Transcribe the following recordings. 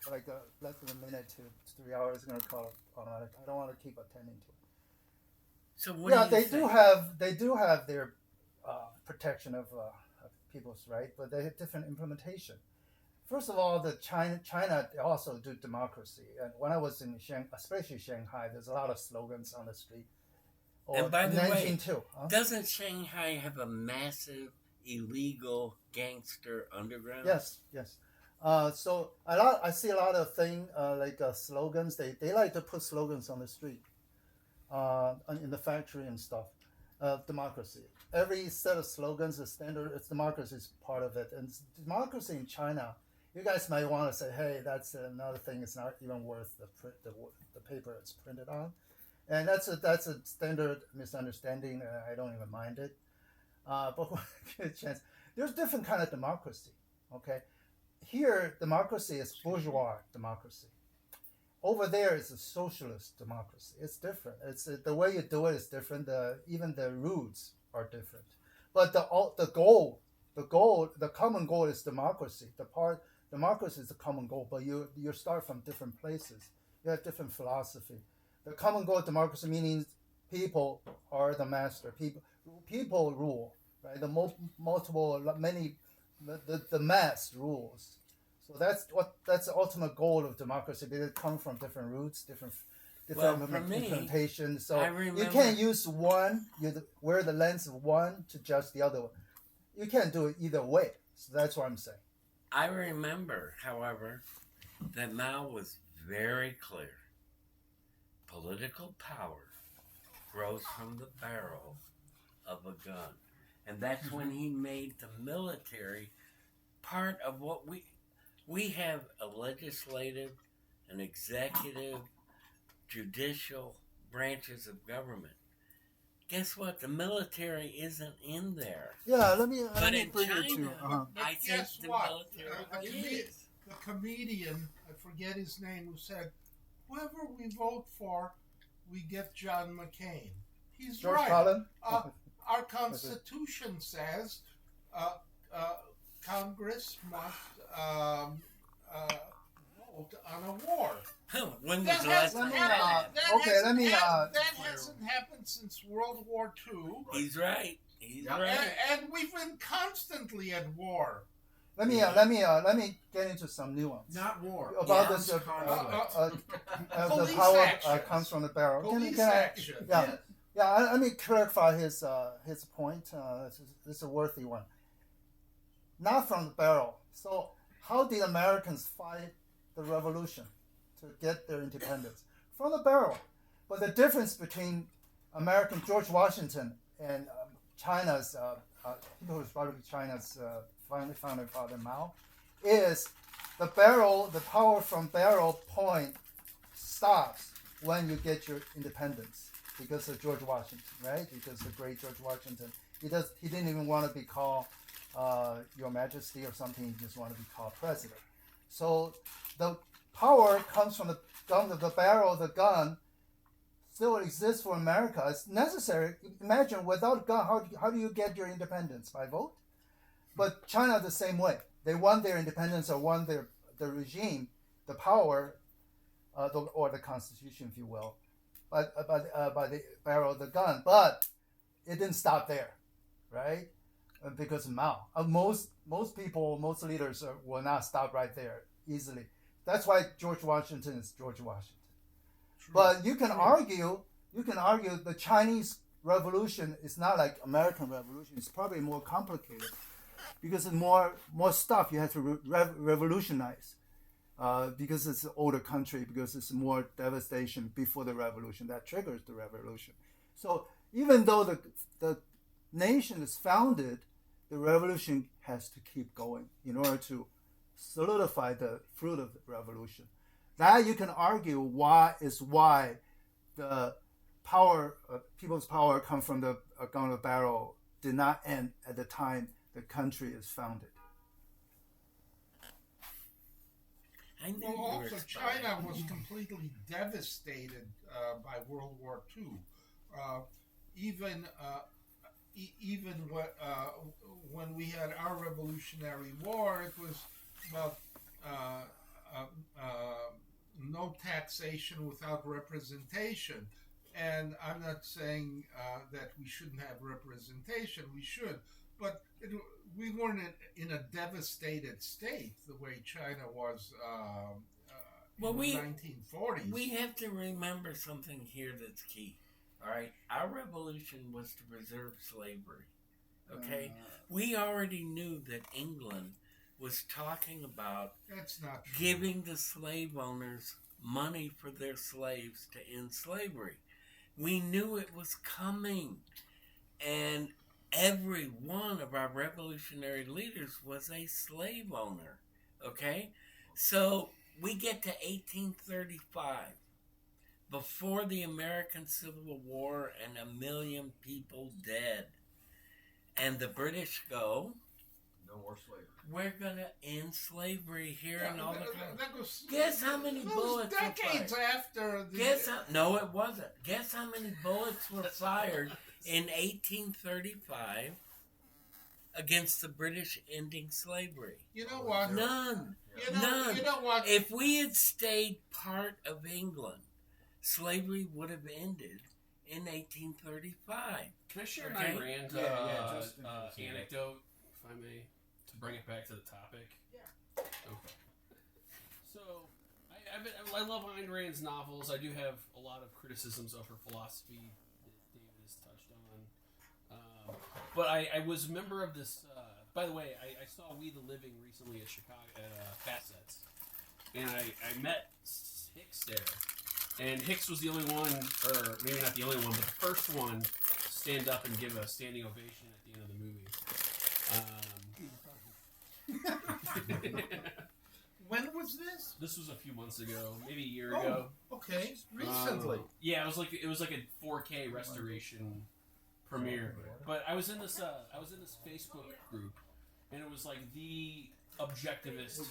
like less than a minute to 3 hours. It's going to call it automatic. I don't want to keep attending to it. So what Yeah, do you think? they do have their protection of people's right, but they have different implementation. First of all, the China they also do democracy, and when I was in especially Shanghai, there's a lot of slogans on the street. And Or by the way, Nanjing too. Huh? doesn't Shanghai have a massive illegal gangster underground? Yes, yes. So I see a lot of thing like slogans. They like to put slogans on the street, in the factory and stuff. Democracy. Every set of slogans is standard. It's democracy is part of it, and democracy in China. You guys might want to say, "Hey, that's another thing. It's not even worth the paper it's printed on," and that's a standard misunderstanding. I don't even mind it. But when I get a chance, there's different kind of democracy. Okay, here democracy is bourgeois democracy. Over there is a socialist democracy. It's different. It's the way you do it is different. Even the roots are different. But the common goal is democracy. Democracy is the common goal, but you start from different places. You have different philosophy. The common goal of democracy meaning people are the master. People rule. Right. Multiple many the mass rules. So that's the ultimate goal of democracy. Because it comes from different roots, different implementation. So you can't use one. Wear the lens of one to judge the other one. You can't do it either way. So that's what I'm saying. I remember, however, that Mao was very clear. Political power grows from the barrel of a gun. And that's when he made the military part of what we have a legislative, an executive, judicial branches of government. Guess what? The military isn't in there. Yeah, let me in bring China, it to. I think the military is. The comedian, I forget his name, who said, "Whoever we vote for, we get John McCain." He's George right. Carlin? Our Constitution says Congress must vote on a war. When That was the last hasn't time happened. that That hasn't happened since World War II. He's right. He's And, right. and we've been constantly at war. Let me get into some nuance Not war. about Yeah. this. Conflict. The Police power actions. comes from the barrel. Police Can I- action. Yeah. Yeah, let me clarify his point. This is a worthy one. Not from the barrel. So, how did Americans fight the revolution to get their independence? From the barrel. But the difference between American George Washington and China's People's Republic of China's founding father Mao is the power from barrel point stops when you get your independence. Because of George Washington, right? Because the great George Washington, he didn't even want to be called Your Majesty or something. He just wanted to be called President. So the power comes from the gun, the barrel of the gun. Still exists for America. It's necessary. Imagine without gun, how do you get your independence by vote? But China the same way. They won their independence or won the regime, the power, or the constitution, if you will. By the barrel of the gun, but it didn't stop there, right? Because of Mao, most people, most leaders will not stop right there easily. That's why George Washington is George Washington. True. But you can argue the Chinese Revolution is not like American Revolution. It's probably more complicated because it's more stuff you have to revolutionize. Because it's an older country, because it's more devastation before the revolution that triggers the revolution. So even though the nation is founded, the revolution has to keep going in order to solidify the fruit of the revolution. That you can argue why the power, people's power, come from the gun of barrel did not end at the time the country is founded. Well, also, China was completely devastated by World War II. Even when we had our Revolutionary War, it was about no taxation without representation. And I'm not saying that we shouldn't have representation. We should. But we weren't in a devastated state the way China was in the 1940s. We have to remember something here that's key. All right? Our revolution was to preserve slavery. Okay? We already knew that England was talking about That's not true. giving the slave owners money for their slaves to end slavery. We knew it was coming. And every one of our revolutionary leaders was a slave owner. Okay? So we get to 1835, before the American Civil War and 1 million people dead. And the British go, No more slavery. we're going to end slavery here in all the country. was, Guess how many bullets were decades fired? after the. No, it wasn't. Guess how many bullets were fired in 1835 against the British ending slavery? You know what? None. You know what? If we had stayed part of England, slavery would have ended in 1835. Can I share an Okay. Ayn Rand just anecdote, if I may, to bring it back to the topic? Yeah. Okay. So, I love Ayn Rand's novels. I do have a lot of criticisms of her philosophy that David has touched on. But I was a member of this. By the way, I saw We the Living recently at Chicago at Facets, and I met Hicks there. And Hicks was the only one, or maybe not the only one, but the first one to stand up and give a standing ovation at the end of the movie. When was this? This was a few months ago, maybe a year ago. Okay, recently. Yeah, it was like a 4K restoration premiere. But I was in this Facebook group, and it was like the objectivist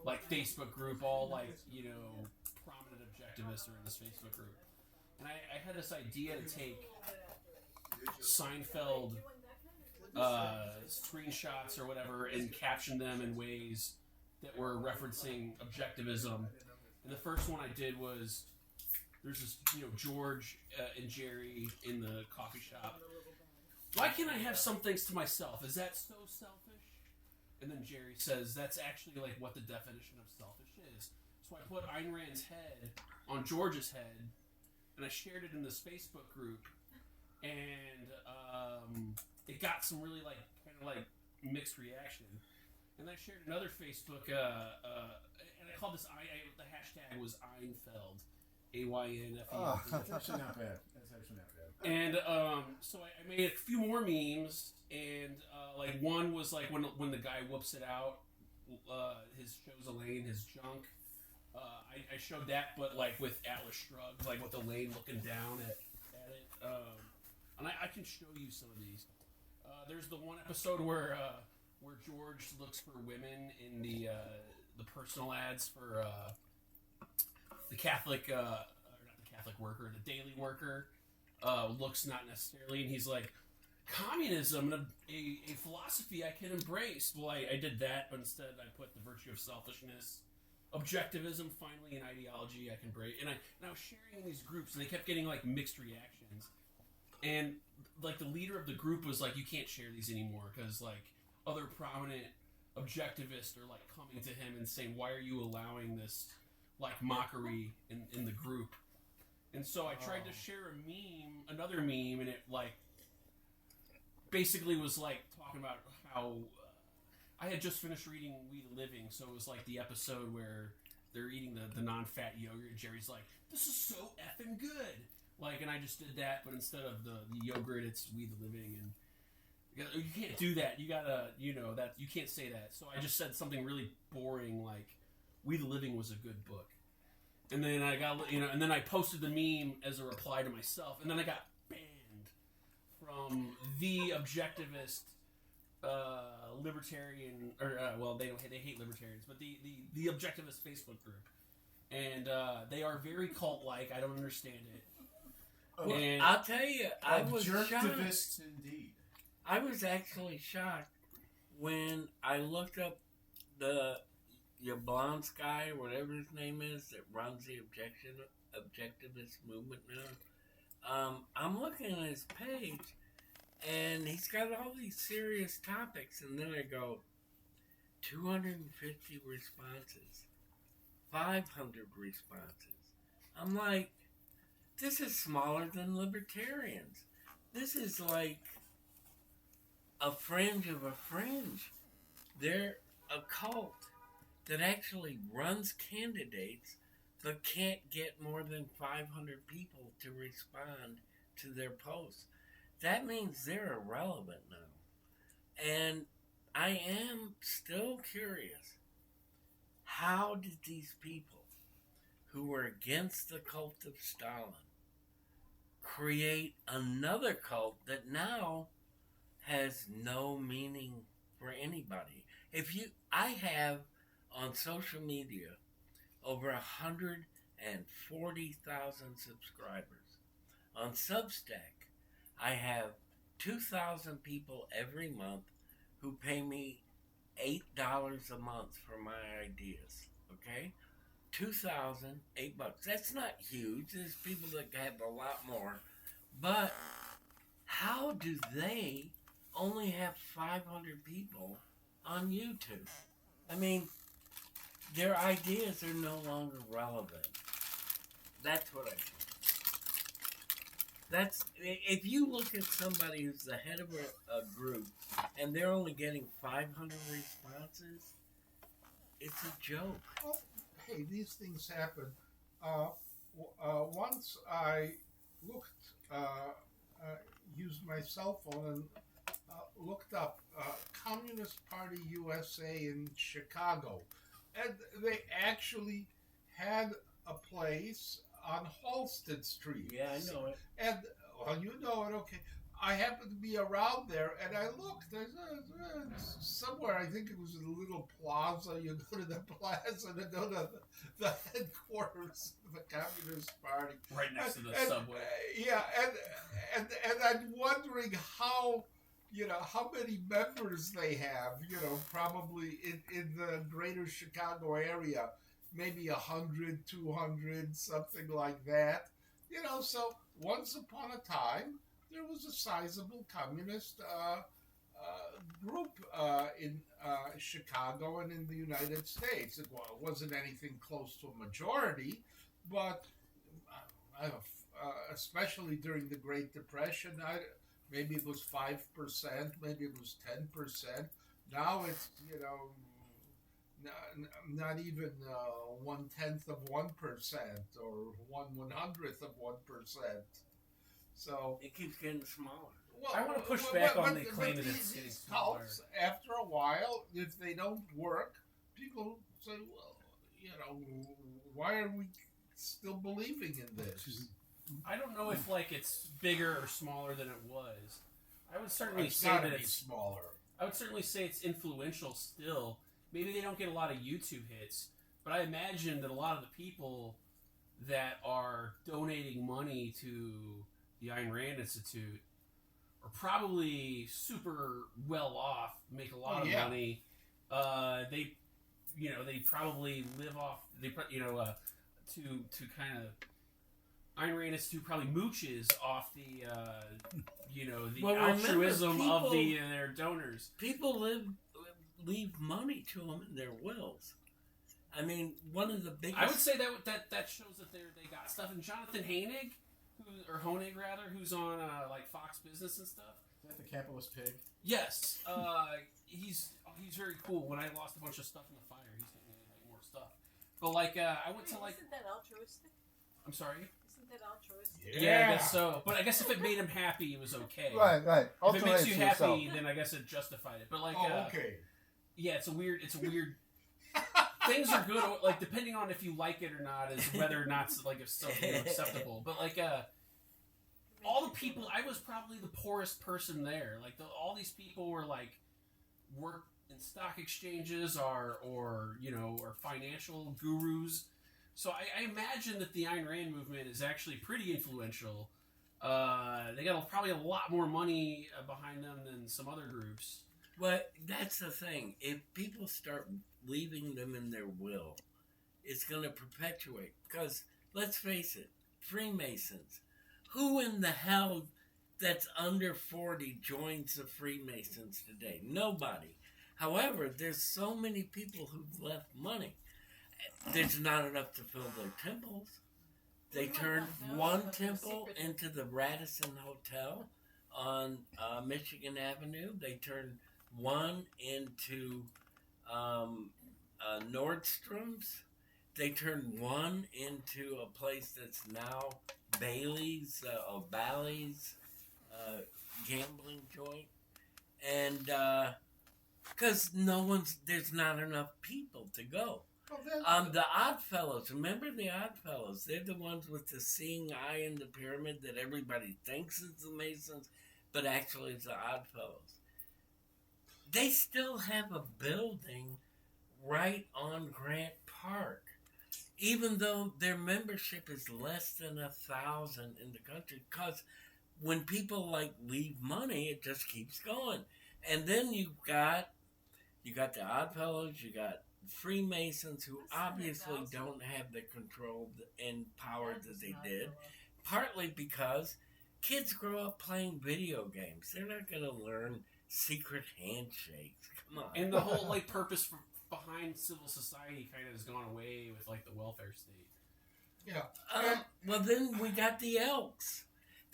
like Facebook group, all like, you know, prominent objectivists are in this Facebook group. And I had this idea to take Seinfeld screenshots or whatever and caption them in ways that were referencing objectivism. And the first one I did was, there's this, you know, George and Jerry in the coffee shop. Why can't I have some things to myself? Is that so selfish? And then Jerry says, that's actually like what the definition of selfish is. So I put Ayn Rand's head on George's head, and I shared it in this Facebook group, and it got some really like kind of like mixed reaction. And I shared another Facebook, and I called this the hashtag was Aynfeld, AYNFELD. That's actually not bad. And so I made a few more memes, and like one was like when the guy whoops it out, shows Elaine his junk. I showed that, but like with Atlas Shrugged, like with Elaine looking down at it. And I can show you some of these. There's the one episode where George looks for women in the personal ads for the Catholic, or not the Catholic worker, the daily worker. Looks not necessarily, and he's like, communism, a philosophy I can embrace. Well, I did that, but instead I put the virtue of selfishness, objectivism, finally an ideology I can break. And I was sharing in these groups, and they kept getting like mixed reactions. And like the leader of the group was like, you can't share these anymore because like other prominent objectivists are like coming to him and saying, why are you allowing this like mockery in the group? And so I tried to share another meme, and it like basically was like talking about how I had just finished reading We the Living, so it was like the episode where they're eating the non-fat yogurt, and Jerry's like, this is so effing good. Like, and I just did that, but instead of the yogurt, it's We the Living, and you can't do that. You gotta, you know, that you can't say that. So I just said something really boring, like We the Living was a good book. And then I got, you know, and then I posted the meme as a reply to myself, and then I got banned from the objectivist, libertarian, or well, they hate libertarians, but the objectivist Facebook group, and they are very cult-like. I don't understand it. Well, And I'll tell you, I was shocked. Objectivists indeed. I was actually shocked when I looked up the Yablonsky, whatever his name is, that runs the objectivist movement now. I'm looking at his page, and he's got all these serious topics, and then I go, 250 responses, 500 responses. I'm like, this is smaller than libertarians. This is like a fringe of a fringe. They're a cult that actually runs candidates but can't get more than 500 people to respond to their posts. That means they're irrelevant now. And I am still curious, how did these people who were against the cult of Stalin create another cult that now has no meaning for anybody? I have on social media over 140,000 subscribers. On Substack, I have 2,000 people every month who pay me $8 a month for my ideas. Okay? 2,000, $8. That's not huge. There's people that have a lot more. But how do they only have 500 people on YouTube? I mean, their ideas are no longer relevant. That's what I think. If you look at somebody who's the head of a group and they're only getting 500 responses, it's a joke. Well, hey, these things happen. Once I used my cell phone and looked up Communist Party USA in Chicago, and they actually had a place on Halsted Street. Yeah, I know it. And, well, you know it, okay. I happened to be around there, and I looked. There's somewhere, I think it was in a little plaza. You go to the plaza to go to the headquarters of the Communist Party. Right next to the subway. Yeah, and I'm wondering how many members they have, probably in the greater Chicago area, maybe 100, 200, something like that. So once upon a time, there was a sizable communist group in Chicago and in the United States. It wasn't anything close to a majority, but especially during the Great Depression, maybe it was 5%, maybe it was 10%. Now it's, not even 1/10 of 1% or 1/100th of 1%. So it keeps getting smaller. Well, I want to push back on the claim that it's getting smaller. Cults, after a while, if they don't work, people say, well, why are we still believing in this? I don't know if it's bigger or smaller than it was. I would certainly It's say gotta that be it's smaller. I would certainly say it's influential still. Maybe they don't get a lot of YouTube hits, but I imagine that a lot of the people that are donating money to the Ayn Rand Institute are probably super well off, make a lot of money. They probably live off. To kind of Ayn Rand Institute probably mooches off the altruism of their donors. People leave money to them in their wills. I mean, one of the biggest. I would say that shows that they got stuff. And Jonathan Hoenig, who's on Fox Business and stuff. Is that the capitalist pig? Yes, he's very cool. When I lost a bunch of stuff in the fire, he's getting me more stuff. But I went to Isn't that altruistic? I'm sorry. Isn't that altruistic? Yeah, I guess so. But I guess if it made him happy, it was okay. Right. If it makes you Alternate happy, yourself. then I guess it justified it. But okay. Yeah, it's a weird. Things are good. Depending on if you like it or not, is whether or not it's acceptable. But all the people, I was probably the poorest person there. All these people were work in stock exchanges or financial gurus. So I imagine that the Ayn Rand movement is actually pretty influential. They got probably a lot more money behind them than some other groups. But that's the thing. If people start leaving them in their will. It's going to perpetuate. Because, let's face it, Freemasons. Who in the hell that's under 40 joins the Freemasons today? Nobody. However, there's so many people who've left money. There's not enough to fill their temples. They turned one temple into the Radisson Hotel on Michigan Avenue. They turned one into Nordstrom's. They turned one into a place that's now Bailey's, O'Balley's gambling joint. And because there's not enough people to go. The Oddfellows, remember the Oddfellows? They're the ones with the seeing eye in the pyramid that everybody thinks is the Masons, but actually it's the Oddfellows. They still have a building right on Grant Park, even though their membership is less than 1,000 in the country. Because when people leave money, it just keeps going. And then you got the Oddfellows, you got Freemasons, who obviously don't have the control and power that they did, partly because kids grow up playing video games. They're not going to learn secret handshakes. Come on. And the whole purpose behind civil society kind of has gone away with the welfare state. Yeah. Well, then we got the Elks.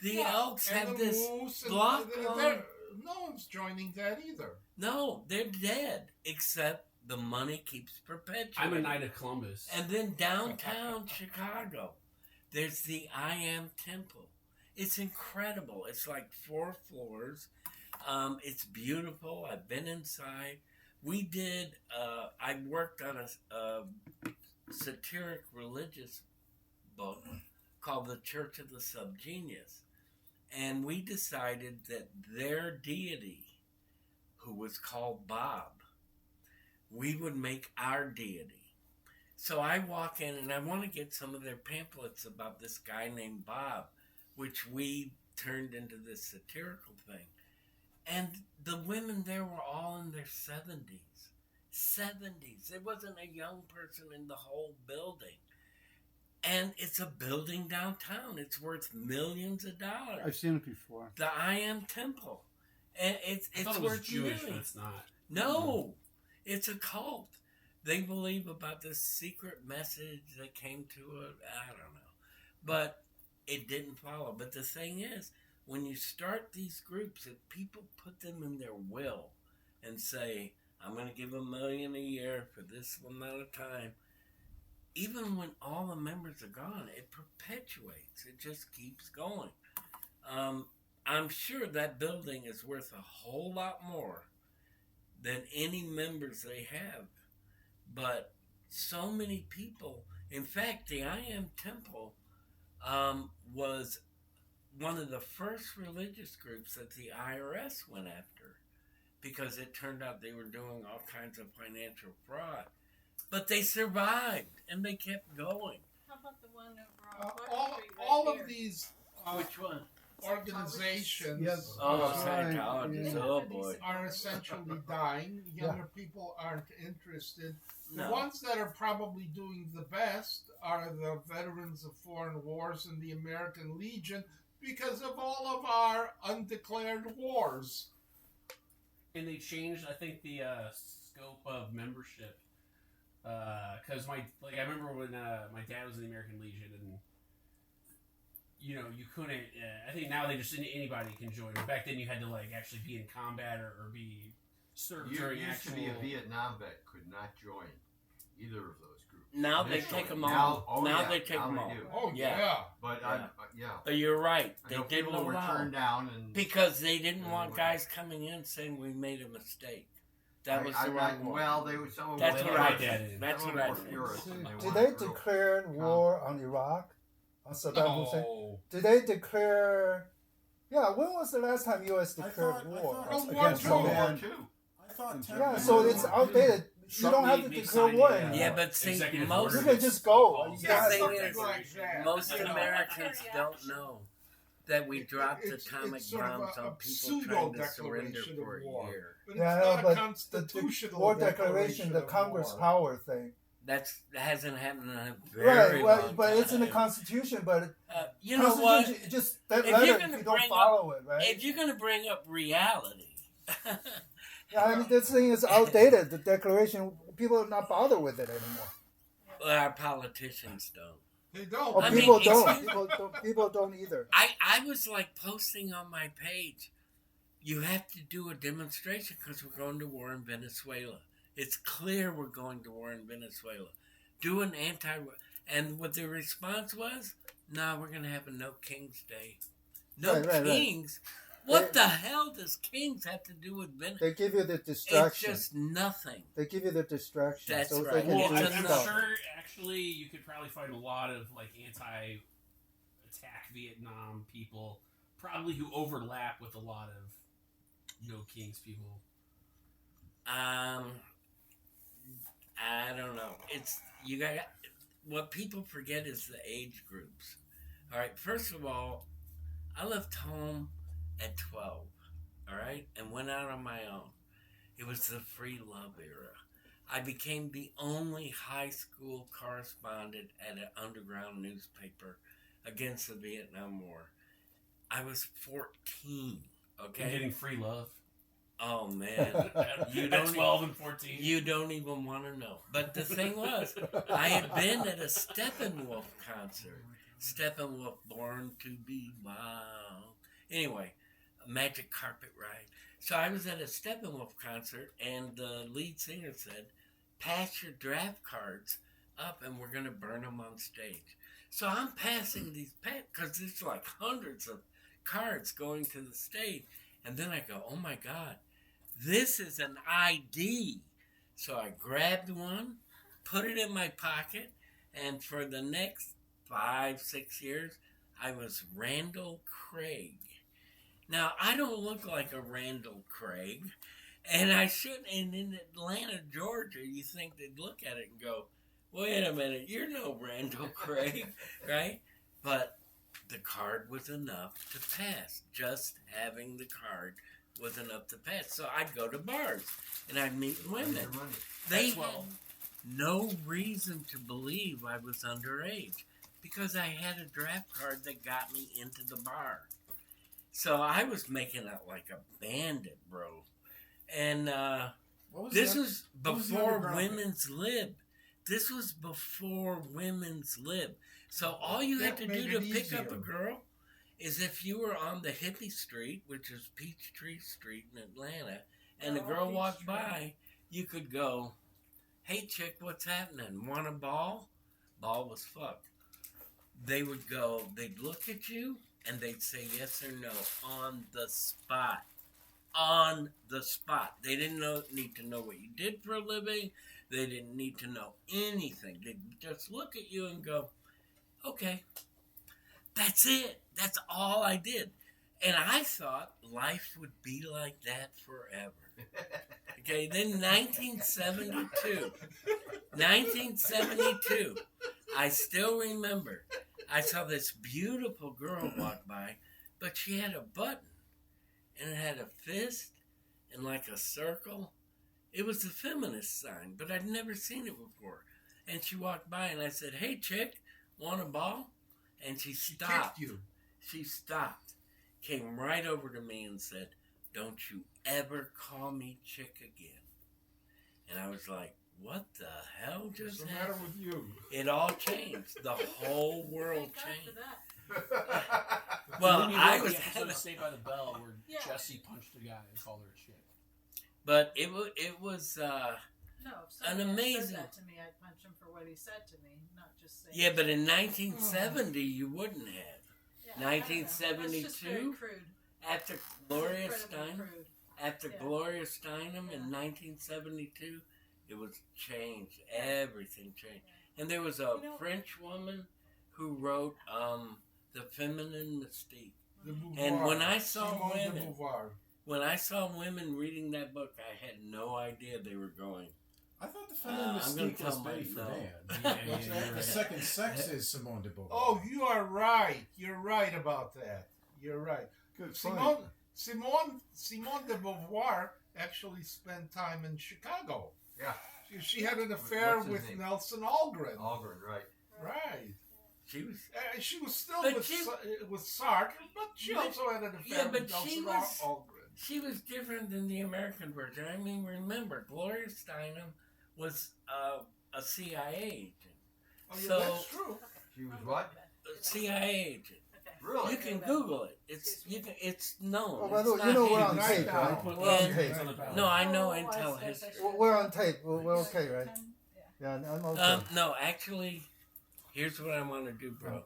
The Elks have this block. No one's joining that either. No, they're dead, except the money keeps perpetuating. I'm a Knight of Columbus. And then downtown Chicago, there's the I Am Temple. It's incredible. It's 4 floors. It's beautiful. I've been inside. We did, I worked on a satiric religious book called The Church of the Subgenius. And we decided that their deity, who was called Bob, we would make our deity. So I walk in and I want to get some of their pamphlets about this guy named Bob, which we turned into this satirical thing. And the women there were all in their 70s. 70s. There wasn't a young person in the whole building. And it's a building downtown. It's worth millions of dollars. I've seen it before. The I Am Temple. And it's I thought it was worth Jewish, millions. but it's not. No. It's a cult. They believe about this secret message that came to it. I don't know. But it didn't follow. But the thing is, when you start these groups, if people put them in their will and say, I'm going to give $1 million a year for this amount of time, even when all the members are gone, it perpetuates. It just keeps going. I'm sure that building is worth a whole lot more than any members they have. But so many people, in fact, the I Am Temple was one of the first religious groups that the IRS went after because it turned out they were doing all kinds of financial fraud. But they survived, and they kept going. How about the one over on Clark all Street right all here? of these Which one? organizations Yes. Oh, That's Scientologists. right. Oh, boy. are essentially dying. Younger people aren't interested. The No. ones that are probably doing the best are the veterans of foreign wars and the American Legion because of all of our undeclared wars. And they changed, I think, the scope of membership. Because I remember when my dad was in the American Legion, and you couldn't. I think now anybody can join. Back then, you had to actually be in combat or be served You during used actual. to be a Vietnam vet could not join either of those groups. Now they Initially. take them all. Now yeah, they take now them they all. do. Oh Yeah. yeah. But Yeah. But you're right. I They know didn't people were allow. turned down, and Because they didn't want Yeah. guys coming in saying we made a mistake. That was the I'm wrong not- one. Well, they were some of That's them what were- I did. think. That's some what I were think. purists, and Did wanted they real- declare war on Iraq? On Saddam Hussein? No. Did they declare? Yeah, when was the last time U.S. declared I war thought- World against War World War Iran? II. I thought Yeah, so it's outdated. You Trump don't have to made declare sign war the, anymore. Yeah, but see, executive most You order. can just go. Yeah, Yeah, thing something is, like that. most You know. Americans don't know that we dropped It's atomic sort of bombs a on people trying to surrender pseudo-declaration for of a war. year. But Yeah, it's not a but constitutional War Declaration, the of Congress war. power thing. That hasn't happened in a Right, very well, long but time. it's in the Constitution, but You know what? Constitution, just that If you're letter, gonna if you don't bring follow it, right? If you're going to bring up reality, Yeah, I mean, this thing is outdated. The Declaration, people are not bothered with it anymore. well, our politicians don't. They don't. Oh, I people mean, don't. People don't either. I was like posting on my page, you have to do a demonstration because we're going to war in Venezuela. It's clear we're going to war in Venezuela. Do an and what the response was, no, we're going to have a No Kings Day. No Right. Kings? What the hell does Kings have to do with Venezuela? They give you the It's distraction. just nothing. They give you the distraction. That's so right. They can Well, do It's I'm stuff. sure actually you could probably find a lot of like anti-attack Vietnam people, probably who overlap with a lot of No Kings people. I don't know. It's you got what people forget is the age groups. All right. First of all, I left home at 12. All right, and went out on my own. It was the free love era. I became the only high school correspondent at an underground newspaper against the Vietnam War. I was 14. Okay, And getting free love. Oh man, you At don't 12 and 14. You don't even want to know. But the thing was, I had been at a Steppenwolf concert. Steppenwolf, Born to Be Wild. Anyway, a magic carpet ride. So I was at a Steppenwolf concert, and the lead singer said, pass your draft cards up, and we're going to burn them on stage. So I'm passing these, because there's like hundreds of cards going to the stage. And then I go, oh my God, this is an ID. So I grabbed one, put it in my pocket, and for the next 5-6 years, I was Randall Craig. Now, I don't look like a Randall Craig, and I shouldn't. And in Atlanta, Georgia, you think they'd look at it and go, wait a minute, you're no Randall Craig, right? But the card was enough to pass. Just having the card was enough to pass. So I'd go to bars, and I'd meet women. They had no reason to believe I was underage because I had a draft card that got me into the bar. So I was making out like a bandit, bro. And this was before Women's Lib. This was before Women's Lib. So all you had to do to pick up a girl is if you were on the hippie street, which is Peachtree Street in Atlanta, and a girl walked by, you could go, hey chick, what's happening? Want a ball? Ball was fuck. They would go, they'd look at you, and they'd say yes or no on the spot. On the spot. They didn't need to know what you did for a living. They didn't need to know anything. They'd just look at you and go, okay, that's it. That's all I did. And I thought life would be like that forever. Okay, then 1972, I still remember, I saw this beautiful girl walk by, but she had a button, and it had a fist and like a circle. It was a feminist sign, but I'd never seen it before. And she walked by, and I said, hey, chick, want a ball? And she stopped. She stopped, came right over to me and said, don't you ever call me chick again. And I was like, what the hell just happened? What's the matter with you? It all changed. The whole world changed. Well, I was the episode of Saved by the Bell where Jesse punched a guy and called her a chick. But it was no, an amazing. Said that to me, I'd punch him for what he said to me, not just saying. Yeah, but in 1970, you wouldn't have. Yeah, 1972, after Gloria Steinem in 1972, it was changed. Everything changed. And there was a French woman who wrote The Feminine Mystique. And when I saw women reading that book, I had no idea they were going. I thought The Feminine Mystique was Betty Friedan. The Second Sex is Simone de Beauvoir. Oh, you are right. You're right about that. You're right. Good point. Simone de Beauvoir actually spent time in Chicago. Yeah. She had an affair What's his with name? Nelson Algren. Algren, right. Right. She was. She was still But with Sartre, but she also had an affair with Nelson Algren. She was different than the American version. I mean, remember, Gloria Steinem was a CIA agent. Oh, yeah, So- that's true. She was what? A CIA agent. Really? You can Google it. It's known. Oh, by It's the way, not you know we're on hidden. tape, right? Put We're on And- tape. No, I know Oh, I Intel see, history. I see. We're on tape. We're okay, right? Yeah, I'm okay. No, actually, here's what I want to do, bro.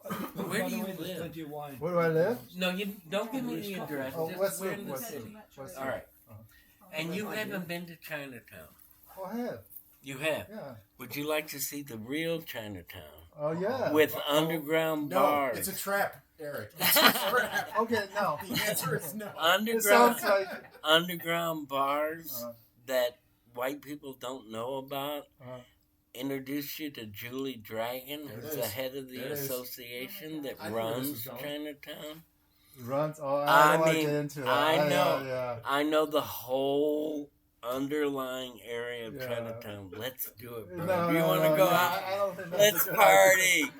Where do you live? Where do I live? No, you don't give me the address. Oh, Just Westwood, where in the Westwood. city. Westwood. All right. Uh-huh. And you haven't been to Chinatown. Oh, I have. You have. Yeah. Would you like to see the real Chinatown Oh, yeah. with underground No, bars? it's a trap, Eric. It's a trap. Okay, no. The answer is no. It underground sounds like. underground bars Uh, that white people don't know about. Uh-huh. Introduce you to Julie Dragon, There it who's the is. head of the There it is. association that I knew where this runs was going. Chinatown. runs. Oh, I I don't want to mean, get into that. I know. Yeah. I know the whole underlying area of Yeah. Chinatown. Let's do it, bro. No, do you no, want to no, go no, out? I don't think that's Let's a good party. idea.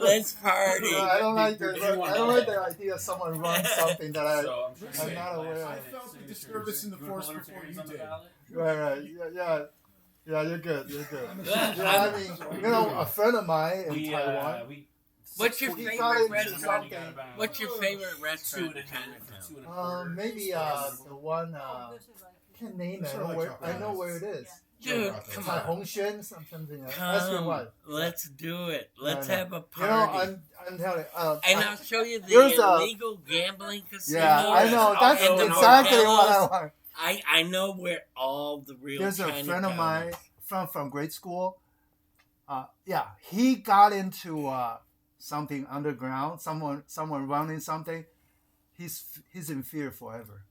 Let's party. No, I don't like the. Did you want I don't to- like the idea of someone runs something that I. So I'm, trying to I'm say, not aware of I it. felt the disturbance in the You wanna force put before libertarians you on the did. ballot? Right. Yeah. You're good. You're good. Yeah, Yeah, I mean, you know, a friend of mine in Taiwan. What's your He favorite got into restaurant? something. What's your favorite restaurant in Chinatown? Maybe the one. Can't name it. Sort of like I know where it is. Dude, Cai come Cai on. Hong Xuan, something. Ask your Come, wife. let's do it. Let's No. have a You know, party. I'm telling. And I'll show you the There's a- illegal gambling casino. Yeah, I know. That's and the exactly what I modelos. want. I know where all the real There's a Chinatown friend of mine is. from grade school. Yeah, he got into something underground. Someone running something. He's in fear forever.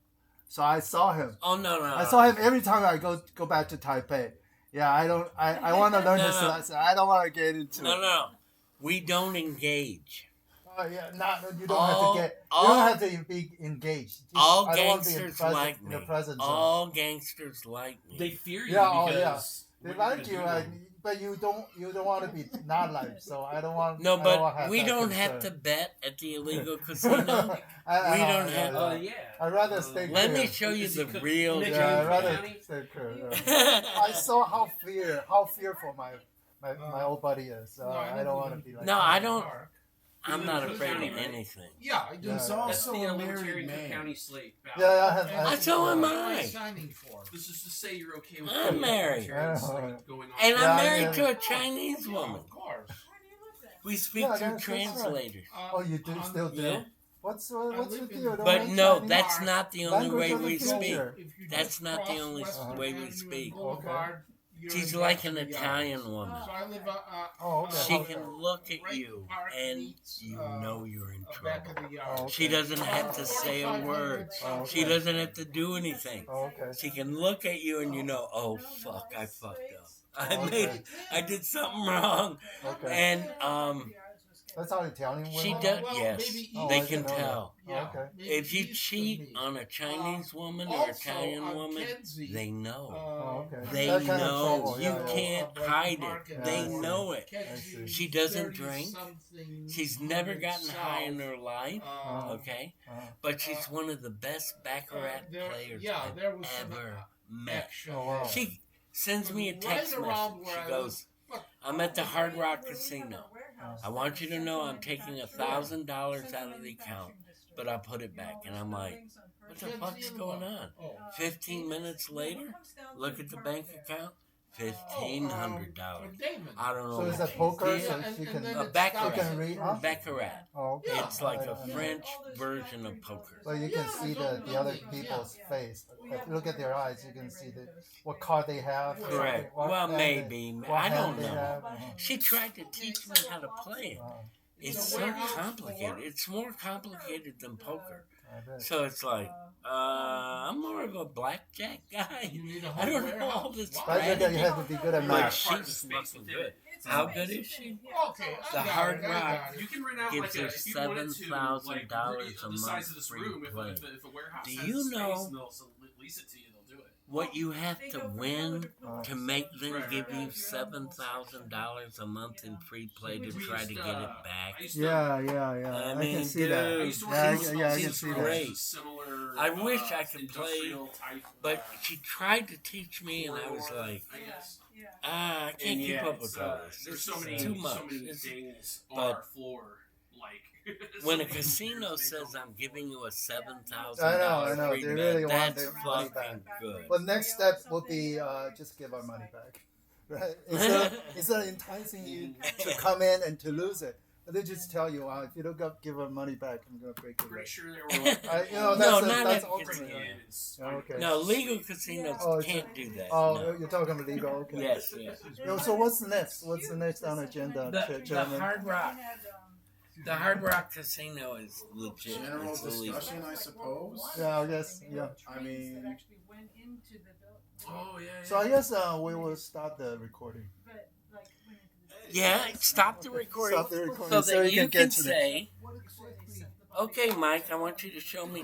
So I saw him. Oh no! I saw him every time I go back to Taipei. Yeah, I want to learn this No. lesson. I don't want to get into it. No. We don't engage. Yeah, you don't All- have to you all- don't have to be engaged. Just- All I don't want to be in gangsters present- like in the me. present zone. All gangsters like me. They fear you Yeah, oh, because They what like you're you, gonna do. but you don't want to be not like. So I don't want. No, I don't but have we that don't have to concern. bet at the illegal casino. We don't have- Yeah. I'd rather stay Let me clear. show you Is the he real. Nick Yeah, I'd James rather County? stay clear. I saw how fearful my old buddy is. So I don't want to be like. No, that. I don't. I'm not afraid of anything. Yeah, I do. Yeah. He's That's also the a married Libertarian man. County slate ballot. Yeah, I have. And So am what am I. signing for? This is to say you're okay with I'm the married. Libertarian Yeah. slate going on. And Yeah, I'm married yeah. to a Chinese Yeah, woman. of course. We speak Yeah, through that's right. translators. Oh, you do still do? Yeah. What's I the live deal? in- Don't But like no, Chinese? that's not the only Language way of the we speak. future. If you That's just not the cross only Western way we Avenue and speak. Boulevard, you're She's in like an Jackson Yards. Italian woman. So I live Oh, okay. She Okay. can look at Right you Park and meets, you uh, know you're in back trouble. of the yard. Oh, She okay. doesn't have to say a word. Oh, okay. She doesn't have to do anything. Oh, okay. She can look at you and you know, oh fuck, I fucked up. Okay. I did something wrong. Okay. And That's how Italian women. she are? does. Well, Yes, maybe they I can didn't know that. tell. Yeah, Okay. maybe If you east cheat of me. on a Chinese woman or Also, Italian on woman, Kedzie, they know. Oh, okay. They That kind of know. trouble, You yeah, yeah. can't hide it. They Yeah, I know it. I see. She doesn't drink. She's never gotten high in her life. Okay, but she's one of the best baccarat players there I've was some ever met. action. Oh, wow. She sends me a Right text around message. where She I goes, live. I'm at the Hard Rock Casino. I want you to know I'm taking $1,000 out of the account, but I'll put it back. And I'm like, what the fuck's going on? Oh. 15 minutes later, look at the bank account, $1,500. For Damon. I don't know. So is what that poker? Yeah, So and- she and can. then A it's baccarat. You can read, huh? Baccarat. Oh, okay. It's like a I know. French version of poker. So you can see the other people's face. If you look at their eyes, you can see what card they have. or Correct. what Well, hand maybe. they- what I hand don't they know. have. She tried to teach me how to play it. It's So so where else complicated. for? It's more complicated than poker. I bet. So it's like, I'm more of a blackjack guy. You need a I whole don't know warehouse. all this Wow. I bet that you have to be good at But math. she's fucking good. How good is she? Okay, The I got Hard it, I Rock got it. You can rent out gives like her if you wanted to, like $7,000 a the size month of this free room. play. If a warehouse Do has you space know and they'll lease it to you, they'll do it. what you have They to go for win color to make them Right, give right, you right. $7,000 a month in free play to We try to used, get it I back? used to, Yeah. I I mean, can see dude, that. I used to work Yeah, in I can she's see that. great. Similar, I wish I could play, industrial type, but she tried to teach me, and I was corridor, like, I guess. I can't And keep yeah, up with it's, all this. there's This so is many, too much. so many It's- things on but our floor, like when so a many casino computers, they says don't- I'm giving you a I $7,000 know. free They bet, really want that's their money fucking back. good. But next step would be just give our money back, right? Instead of enticing you to come in and to lose it, they just tell you, if you don't give our money back, I'm gonna break your Pretty leg. sure they were. No, that's not that's at ultimate. breaking Right? in. It's Okay. No, legal casinos Oh, it's can't do that. Oh, no. you're talking about legal. Okay. Yes. So what's the next? What's the next on the agenda, The Chairman? Hard Rock. The Hard Rock Casino is legit. General It's illegal. discussion, I suppose. Yeah, I guess. Yeah. I mean- Oh yeah. So I guess we will start the recording. Yeah, stop the recording Stop the recording so so that you you can can get to the. say, okay, Mike, I want you to show me